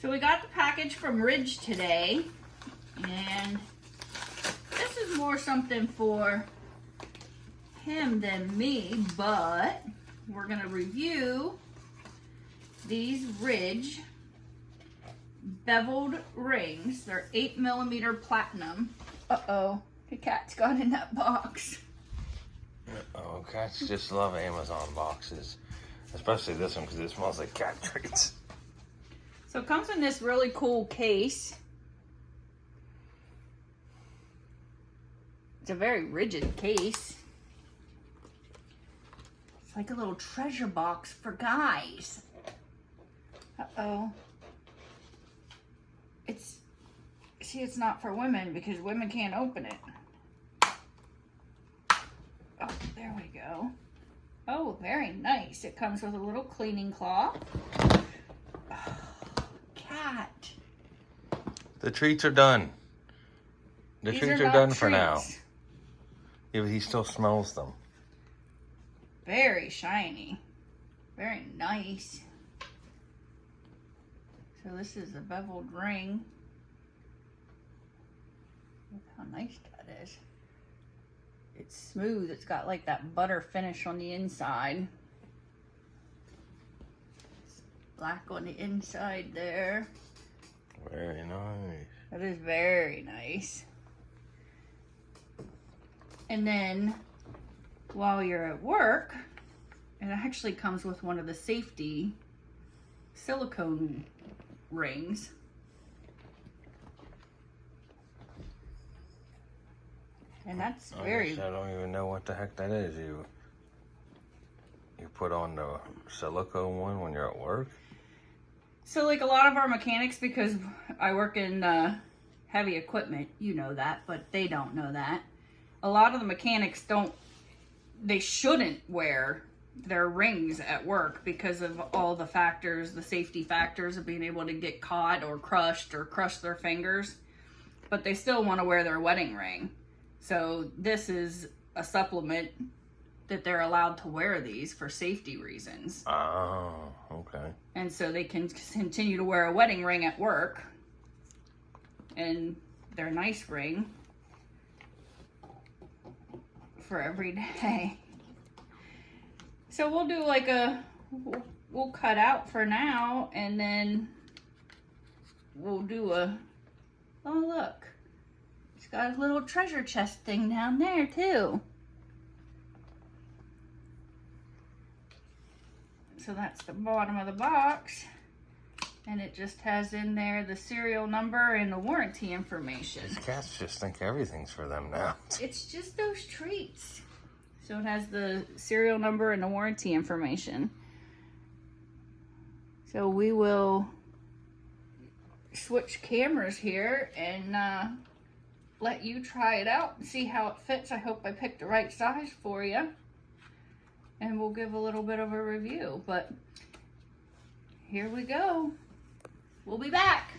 So we got the package from Ridge today, and this is more something for him than me, but we're gonna review these Ridge beveled rings. They're 8mm platinum. Uh-oh, the cat's got in that box. Oh, cats just love Amazon boxes. Especially this one because it smells like cat treats. So it comes in this really cool case. It's a very rigid case. It's like a little treasure box for guys. Uh-oh. It's not for women because women can't open it. Oh, there we go. Oh, very nice. It comes with a little cleaning cloth. Oh, cat. The treats are done. The treats are done for now. Yeah, but he still smells them. Very shiny. Very nice. So this is a beveled ring. Look how nice that is. It's smooth. It's got like that butter finish on the inside. It's black on the inside there. Very nice. That is very nice. And then while you're at work, it actually comes with one of the safety silicone rings. And that's very... I don't even know what the heck that is. You put on the silicone one when you're at work? So like a lot of our mechanics, because I work in heavy equipment, you know that, but they don't know that. A lot of the mechanics they shouldn't wear their rings at work because of all the factors, the safety factors of being able to get caught or crush their fingers. But they still want to wear their wedding ring. So this is a supplement that they're allowed to wear these for safety reasons. Oh, okay. And so they can continue to wear a wedding ring at work. And their nice ring for every day. So we'll do like we'll cut out for now, and then we'll do oh look. It's got a little treasure chest thing down there too. So that's the bottom of the box. And it just has in there the serial number and the warranty information. These cats just think everything's for them now. It's just those treats. So it has the serial number and the warranty information. So we will switch cameras here and let you try it out and see how it fits. I hope I picked the right size for you. And we'll give a little bit of a review. But here we go. We'll be back.